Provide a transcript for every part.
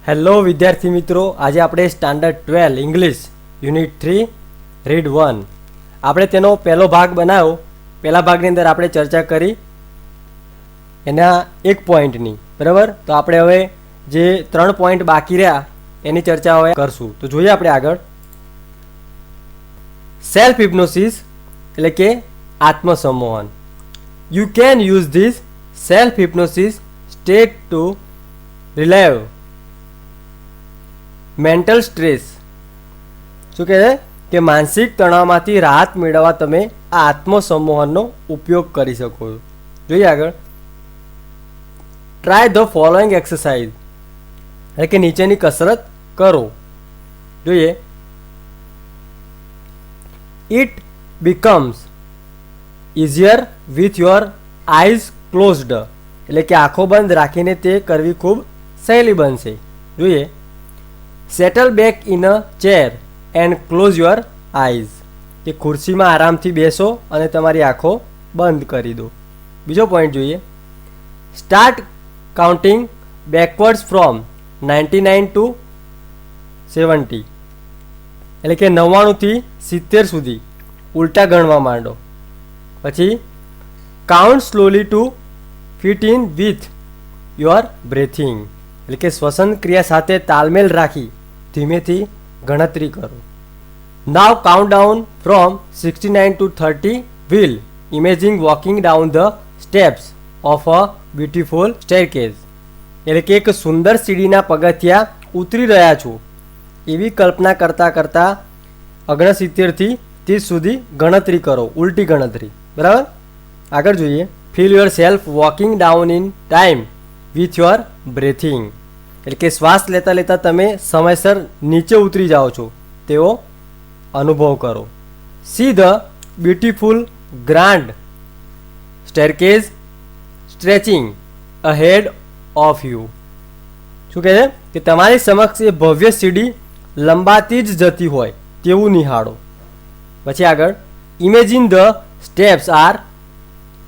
Hello વિદ્યાર્થી મિત્રો, આજે આપણે સ્ટાન્ડર્ડ 12 ઇંગ્લિશ યુનિટ 3 રીડ 1 આપણે તેનો પહેલો ભાગ બનાવ્યો. પહેલા ભાગની અંદર આપણે ચર્ચા કરી એના એક પોઈન્ટની, બરાબર. તો આપણે હવે જે 3 પોઈન્ટ બાકી રહ્યા એની ચર્ચા હવે કરશું. તો જોઈએ આપણે આગળ. સેલ્ફ હિપ્નોસિસ એટલે કે આત્મસંમોહન. You can use this self hypnosis state to relive mental stress. શું કહે છે કે માનસિક તણાવમાંથી રાહત મેળવવા તમે આ આત્મસંમોહનનો ઉપયોગ કરી શકો છો. જોઈએ આગળ. ટ્રાય ધ ફોલોઈંગ એક્સરસાઇઝ એટલે કે નીચેની કસરત કરો. જોઈએ. It becomes easier with your eyes closed એટલે કે આંખો બંધ રાખીને તે કરવી ખૂબ સહેલી બનશે. જોઈએ. Settle back in a chair and close your eyes કે ખુરશીમાં આરામથી બેસો અને તમારી આંખો બંધ કરી દો. બીજો પોઈન્ટ જોઈએ. Start counting backwards from 99 to 70 એટલે કે 99 થી 70 સુધી ઉલટા ગણવા માંડો. પછી count slowly to fit in with your breathing એટલે કે શ્વસન ક્રિયા સાથે તાલમેલ રાખી ધીમેથી ગણતરી કરો. Now count down from 69 to 30 will imaging walking down the steps of a beautiful staircase એટલે કે એક સુંદર સીડીના પગથિયા ઉતરી રહ્યા છો એવી કલ્પના કરતાં કરતાં 69 થી 30 સુધી ગણતરી કરો, ઉલટી ગણતરી, બરાબર. આગળ જોઈએ. Feel your self walking down in time with your breathing એટલે કે શ્વાસ લેતા લેતા તમે સમયસર નીચે ઉતરી જાઓ છો તેવો અનુભવ કરો. See the beautiful grand staircase stretching ahead of you. શું કહે છે કે તમારી સમક્ષ એ ભવ્ય સીડી લંબાતી જ જતી હોય તેવું નિહાળો. પછી આગળ. Imagine the steps are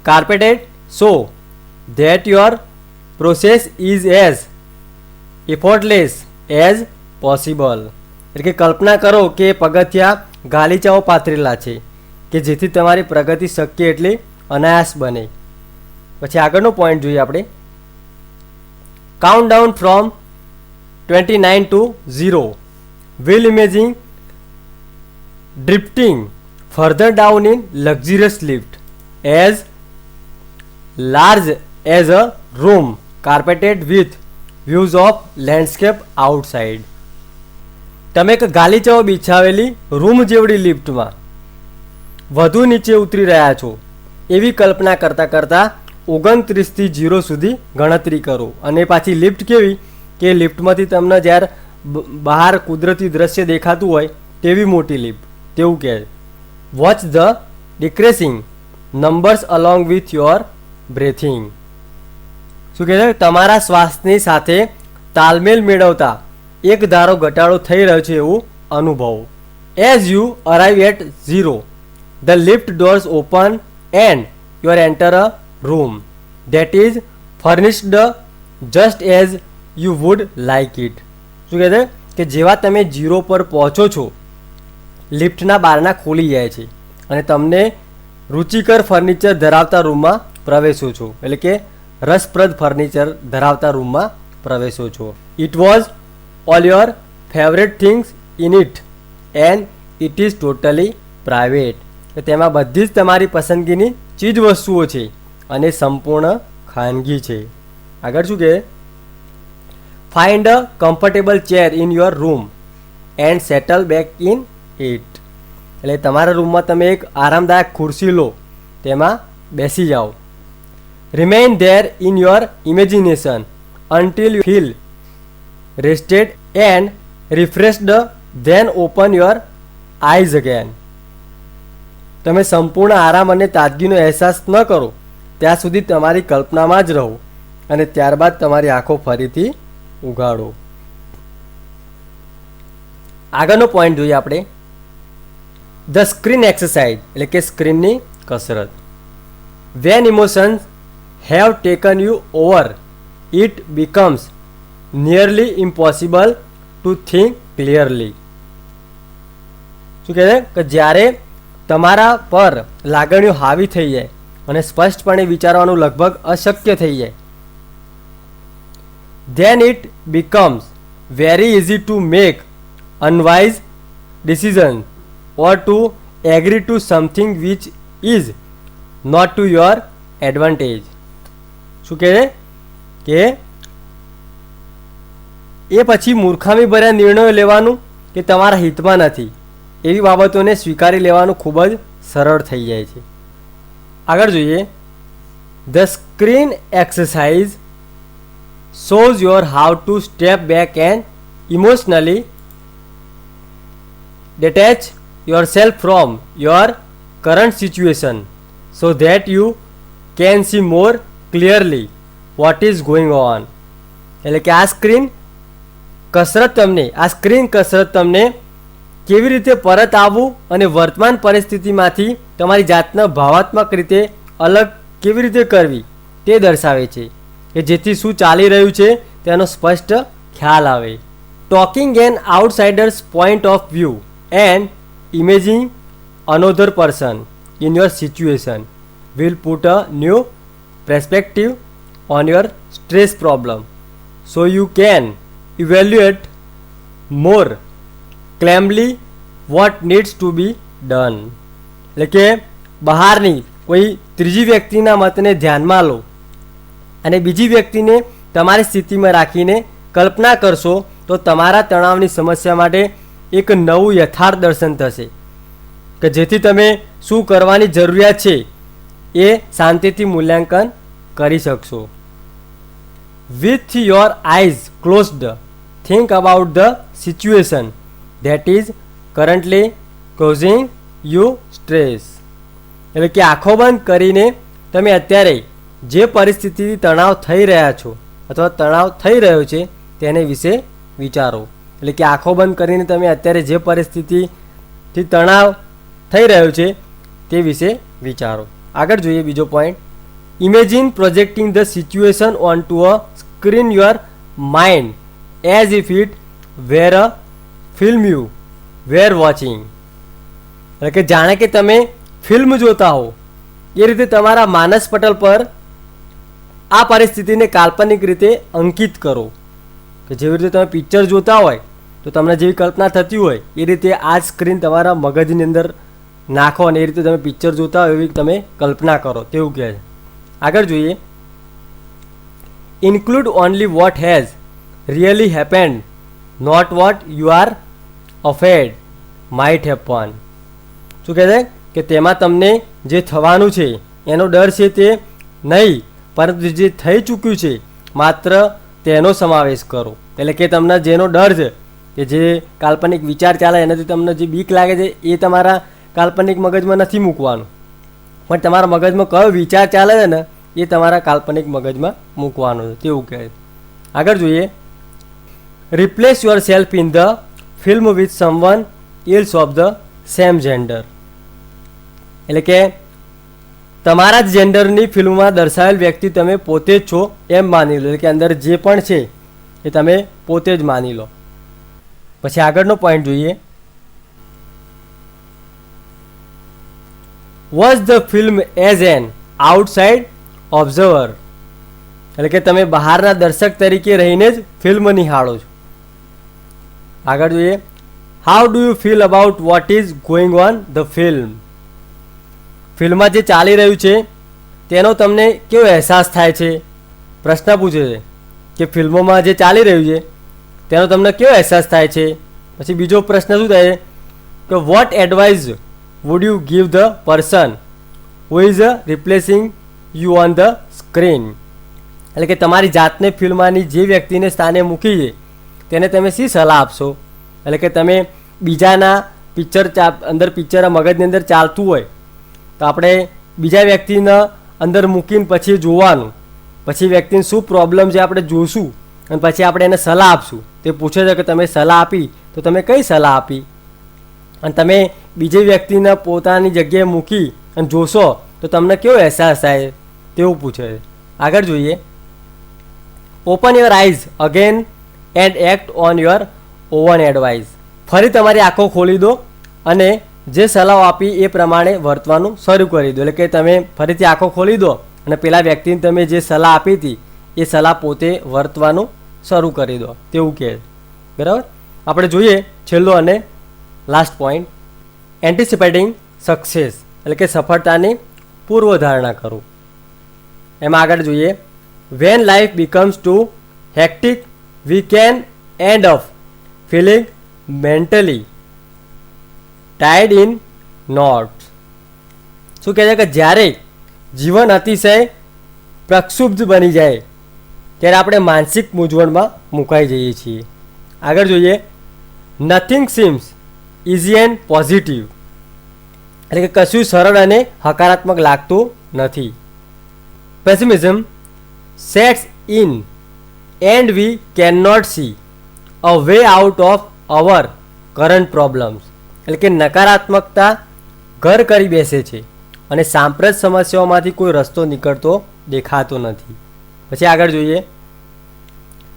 carpeted so that your process is as effortless as possible એટલે કે કલ્પના કરો કે પગથિયા ગાલીચાઓ પાથરેલા છે કે જેથી તમારી પ્રગતિ શક્ય એટલી અનાયાસ બને. પછી આગળનો પોઈન્ટ જોઈએ આપણે. Count down from 29 to 0 will imaging drifting further down in luxurious lift as large as a room carpeted with views of landscape outside. તમે એક ગાલીચાઓ બિછાવેલી રૂમ જેવડી લિફ્ટમાં વધુ નીચે ઉતરી રહ્યા છો એવી કલ્પના કરતાં કરતાં 29 થી 0 સુધી ગણતરી કરો. અને પાછી લિફ્ટ કેવી કે લિફ્ટમાંથી તમને જ્યારે બહાર કુદરતી દ્રશ્ય દેખાતું હોય તેવી મોટી લિફ્ટ તેવું કહે. Watch the decreasing numbers along with your breathing. શું કહે છે તમારા શ્વાસની સાથે તાલમેલ મેળવતા એક ધારો ઘટાડો થઈ રહ્યો છે એવું અનુભવો. As you arrive at 0 the lift doors open and you enter a room that is furnished just as you would like it. શું કહે છે કે જેવા તમે 0 પર પહોંચો છો લિફ્ટના બારણા ખોલી જાય છે અને તમને રુચિકર ફર્નિચર ધરાવતા રૂમમાં પ્રવેશો છો એટલે કે રસપ્રદ ફર્નિચર ધરાવતા રૂમમાં પ્રવેશો છો. It was all your favourite things in it and it is totally private. તેમાં બધી જ તમારી પસંદગીની ચીજ વસ્તુઓ છે અને સંપૂર્ણ ખાનગી છે. આગળ શું કહે. Find a comfortable chair in your room and settle back in it એટલે તમારા રૂમમાં તમે એક આરામદાયક ખુરશી લો, તેમાં બેસી જાઓ. Remain there in your imagination until you feel rested and refreshed, then open your eyes again. તમે સંપૂર્ણ આરામ અને તાજગીનો અહેસાસ ન કરો ત્યાં સુધી તમારી કલ્પનામાં જ રહો અને ત્યારબાદ તમારી આંખો ફરીથી ઉઘાડો. આગળનો પોઈન્ટ જોઈએ આપણે. ધ સ્ક્રીન એક્સરસાઇઝ એટલે કે સ્ક્રીનની કસરત. When emotions have taken you over, it becomes nearly impossible to think clearly. શું કહે છે કે જ્યારે તમારા પર લાગણીઓ હાવી થઈ જાય અને સ્પષ્ટપણે વિચારવાનું લગભગ અશક્ય થઈ જાય, then it becomes very easy to make unwise decisions or to agree to something which is not to your advantage. શું કહે કે એ પછી મૂર્ખામી ભર્યા નિર્ણયો લેવાનું કે તમારા હિતમાં નથી એવી બાબતોને સ્વીકારી લેવાનું ખૂબ જ સરળ થઈ જાય છે. આગળ જોઈએ, the screen exercise shows you how to step back and emotionally detach yourself from your current situation so that you can see more clearly what is going on. એટલે કે આ સ્ક્રીન કસરત તમને કેવી રીતે પરત આવવું અને વર્તમાન પરિસ્થિતિમાંથી તમારી જાતને ભાવાત્મક રીતે અલગ કેવી રીતે કરવી તે દર્શાવે છે કે જેથી શું ચાલી રહ્યું છે તેનો સ્પષ્ટ ખ્યાલ આવે. Talking an outsiders point of view and imaging another person in your situation will put a new perspective on your stress problem so you can evaluate more calmly what needs to be done. એટલે કે બહારની કોઈ ત્રીજી વ્યક્તિના મતને ધ્યાનમાં લો અને બીજી વ્યક્તિને તમારી સ્થિતિમાં રાખીને કલ્પના કરશો તો તમારા તણાવની સમસ્યા માટે એક નવું યથાર્થ દર્શન થશે કે જેથી તમે શું કરવાની જરૂરિયાત છે એ શાંતિથી મૂલ્યાંકન કરી શકશો. With your eyes closed think about the situation that is currently causing you stress. એટલે કે આંખો બંધ કરીને તમે અત્યારે જે પરિસ્થિતિથી તણાવ થઈ રહ્યા છો અથવા તણાવ થઈ રહ્યો છે તેને વિશે વિચારો. એટલે કે આંખો બંધ કરીને તમે અત્યારે જે પરિસ્થિતિથી તણાવ થઈ રહ્યો છે તે વિશે વિચારો. આગળ જોઈએ બીજો point, imagine projecting the situation on to a screen your mind as if it were a film you were watching. એટલે કે જાણે કે તમે ફિલ્મ જોતા હો એ રીતે તમારા માનસ પટલ પર આ પરિસ્થિતિને કાલ્પનિક રીતે અંકિત કરો કે જેવી રીતે તમે પિક્ચર જોતા હોય તો તમને જેવી કલ્પના થતી હોય એ રીતે આ સ્ક્રીન તમારા મગજની અંદર નાખો અને એ રીતે તમે પિક્ચર જોતા હોય એવી તમે કલ્પના કરો તેવું કહે છે. આગળ જોઈએ, include only what has really happened not what you are afraid might happen. શું કહે છે કે તેમાં તમને જે થવાનું છે એનો ડર છે તે નહીં પરંતુ જે થઈ ચૂક્યું છે માત્ર તેનો સમાવેશ કરો. એટલે કે તમને જેનો ડર છે કે જે કાલ્પનિક વિચાર ચાલે એનાથી તમને જે બીક લાગે છે એ તમારા કાલ્પનિક મગજમાં નથી મૂકવાનું પણ તમારા મગજમાં કયો વિચાર ચાલે છે ને એ તમારા કાલ્પનિક મગજમાં મૂકવાનું છે તેવું કહે. આગળ જોઈએ, replace your self in the film with someone else of the same gender. એટલે કે તમારા જ જેન્ડરની ફિલ્મમાં દર્શાવેલ વ્યક્તિ તમે પોતે જ છો એમ માની લો. એટલે કે અંદર જે પણ છે એ તમે પોતે જ માની લો. પછી આગળનો પોઈન્ટ જોઈએ, watch the film as an outside observer. એટલે કે તમે બહારના દર્શક તરીકે રહીને જ ફિલ્મ નિહાળો છો. આગળ જોઈએ, how do you feel about what is going on the film. ફિલ્મમાં જે ચાલી રહ્યું છે તેનો તમને કેવો અહેસાસ થાય છે. પ્રશ્ન પૂછે છે કે ફિલ્મોમાં જે ચાલી રહ્યું છે તેનો તમને કેવો અહેસાસ થાય છે. પછી બીજો પ્રશ્ન શું થાય કે what advice would you give the person who is replacing you on the screen. એટલે કે તમારી જાતને ફિલ્મની જે વ્યક્તિને સ્થાને મૂકી છે તેને તમે શી સલાહ આપશો. એટલે કે તમે બીજાના પિક્ચર અંદર પિક્ચર મગજની અંદર ચાલતું હોય તો આપણે બીજા વ્યક્તિને અંદર મૂકીને પછી જોવાનું, પછી વ્યક્તિને શું પ્રોબ્લેમ છે આપણે જોશું અને પછી આપણે એને સલાહ આપશું. તે પૂછે છે કે તમે સલાહ આપી તો તમે કઈ સલાહ આપી અને તમે બીજી વ્યક્તિને પોતાની જગ્યાએ મૂકી અને જોશો તો તમને કેવો અહેસાસ થાય તેવું પૂછે છે. આગળ જોઈએ, open your eyes again and act on your oven advice. ફરી તમારી આંખો ખોલી દો અને જે સલાહ આપી એ પ્રમાણે વર્તવાનું શરૂ કરી દો. એટલે કે તમે ફરીથી આંખો ખોલી દો અને પેલા વ્યક્તિને તમે જે સલાહ આપી હતી એ સલાહ પોતે વર્તવાનું શરૂ કરી દો, તેવું કહે. બરાબર. આપણે જોઈએ છેલ્લો અને લાસ્ટ પોઈન્ટ, એન્ટિસિપેટિંગ સક્સેસ, એટલે કે સફળતાની પૂર્વધારણા કરું. એમાં આગળ જોઈએ, when life becomes too hectic we can end up feeling mentally tied in knots. શું કહે છે કે જ્યારે જીવન અતિશય પ્રક્ષુબ્ધ બની જાય ત્યારે આપણે માનસિક મૂંઝવણમાં મુકાઈ જઈએ છીએ. આગળ જોઈએ, nothing seems easy and positive, એટલે કે કશું સરળ અને હકારાત્મક લાગતું નથી. Pessimism sets in and we can not see a way out of our current problems, એટલે કે નકારાત્મકતા ઘર કરી બેસે છે અને સાંપ્રત સમસ્યાઓમાંથી કોઈ રસ્તો નીકળતો દેખાતો નથી. પછી આગળ જોઈએ,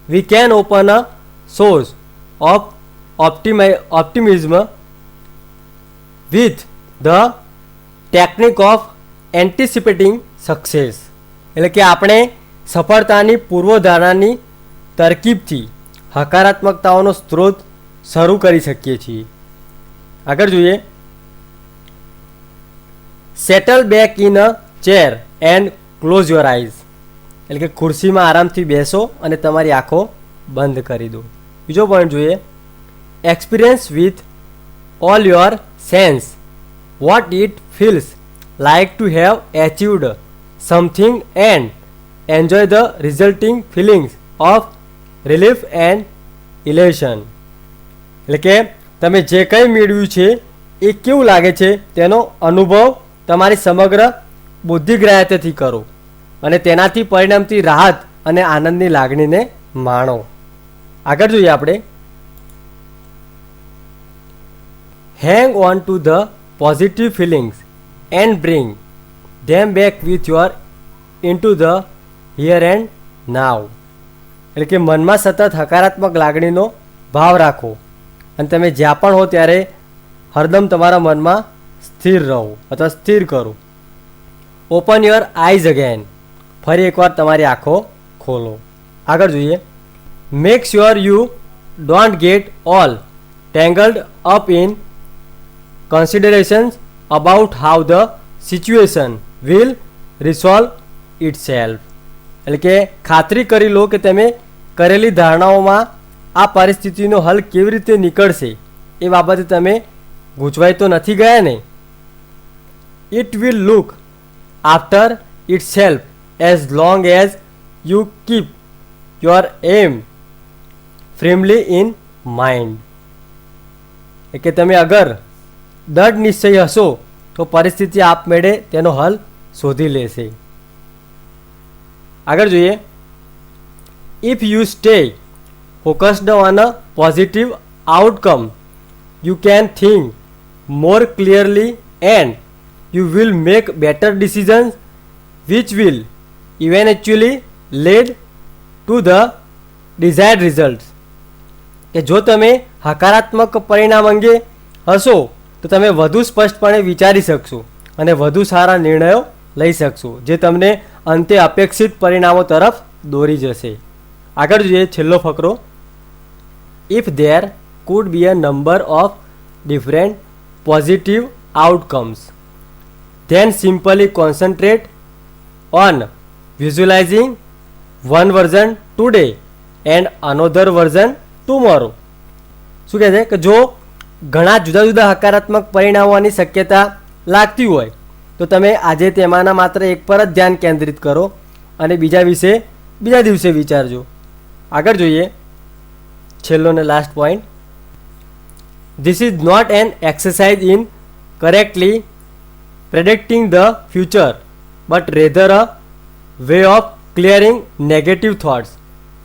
we can open a source of optimism with the technique of anticipating success, એટલે કે આપણે સફળતાની પૂર્વધારણાની તરકીબથી હકારાત્મકતાઓનો સ્ત્રોત શરૂ કરી શકીએ છીએ. આગળ જોઈએ, settle back in a chair and close your eyes, એટલે કે ખુરશીમાં આરામથી બેસો અને તમારી આંખો બંધ કરી દો. બીજો પોઈન્ટ જોઈએ, experience with all your sense what it feels like to have achieved something and enjoy the resulting feelings of relief and elation, એટલે કે તમે જે કંઈ મેળવ્યું છે એ કેવું લાગે છે તેનો અનુભવ તમારી સમગ્ર બુદ્ધિગ્રાહ્યતાથી કરો અને તેનાથી પરિણામથી રાહત અને આનંદની લાગણીને માણો. આગળ જોઈએ આપણે, hang on to the positive feelings and bring them back with your into the here and now, એટલે કે મનમાં સતત હકારાત્મક લાગણીનો ભાવ રાખો અને તમે જ્યાં પણ હો ત્યારે હરદમ તમારા મનમાં સ્થિર રહો અથવા સ્થિર કરો. ઓપન યોર આઈઝ અગેન, ફરી એકવાર તમારી આંખો ખોલો. આગળ જોઈએ, make sure you don't get all tangled up in considerations about how the situation will resolve itself, એટલે કે ખાતરી કરી લો કે તમે કરેલી ધારણાઓમાં આ પરિસ્થિતિનો હલ કેવી રીતે નીકળશે એ બાબતે તમે ગૂંચવાઈ તો નથી ગયા ને. It will look after itself as long as you keep your aim firmly in mind, એટલે કે તમે અગર દૃઢ નિશ્ચય હશો તો પરિસ્થિતિ આપમેળે તેનો હલ શોધી લેશે. આગળ જોઈએ, if you stay focused on a positive outcome you can think more clearly and you will make better decisions which will eventually lead to the desired result, કે જો તમે હકારાત્મક પરિણામ અંગે હશો તો તમે વધુ સ્પષ્ટપણે વિચારી શકશો અને વધુ સારા નિર્ણયો લઈ શકશો જે તમને અંતે અપેક્ષિત પરિણામો તરફ દોરી જશે. આગળ જોઈએ છેલ્લો ફકરો, if there could be a number of different positive outcomes then simply concentrate on visualising one version today and another version tomorrow. શું કહે છે કે જો ઘણા જુદા જુદા હકારાત્મક પરિણામોની શક્યતા લાગતી હોય તો તમે આજે તેમાંના માત્ર એક પર જ ધ્યાન કેન્દ્રિત કરો અને બીજા વિશે બીજા દિવસે વિચારજો. આગળ જોઈએ છેલ્લો ને last point, this is not an exercise in correctly predicting the future but rather a way of clearing negative thoughts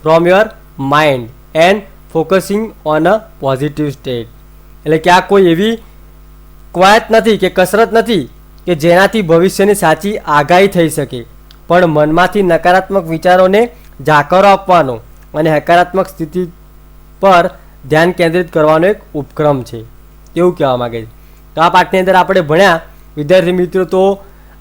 from your mind and focusing on a positive state, એટલે કે આ કોઈ એવી કવાયત નથી કે કસરત નથી કે જેનાથી ભવિષ્યની સાચી આગાહી થઈ શકે, પણ મનમાંથી નકારાત્મક વિચારોને જાકરો આપવાનો અને હકારાત્મક સ્થિતિ પર ધ્યાન કેન્દ્રિત કરવાનો એક ઉપક્રમ છે, એવું કહેવા માગે છે. તો આ પાઠની અંદર આપણે ભણ્યા વિદ્યાર્થી મિત્રો. તો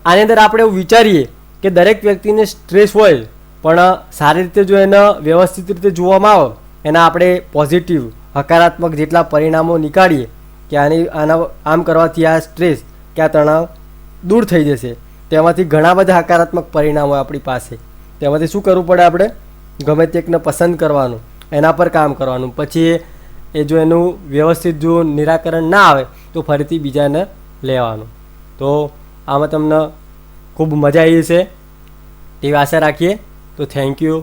આની અંદર આપણે એવું વિચારીએ કે દરેક વ્યક્તિને સ્ટ્રેસ હોય, પણ સારી રીતે જો એને વ્યવસ્થિત રીતે જોવામાં આવે, એના આપણે પોઝિટિવ હકારાત્મક જેટલા પરિણામો નીકાળીએ કે આમ કરવાથી આ સ્ટ્રેસ કે આ તણાવ દૂર થઈ જશે, તેમાંથી ઘણા બધા હકારાત્મક પરિણામો આપણી પાસે. તેમાંથી શું કરવું પડે? આપણે ગમે તે એકને પસંદ કરવાનું, એના પર કામ કરવાનું. પછી એ જો એનું વ્યવસ્થિત જો નિરાકરણ ના આવે તો ફરીથી બીજાને લેવાનું. તો આમાં તમને ખૂબ મજા આવી છે તેવી આશા રાખીએ. તો થેન્ક યુ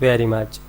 વેરી મચ.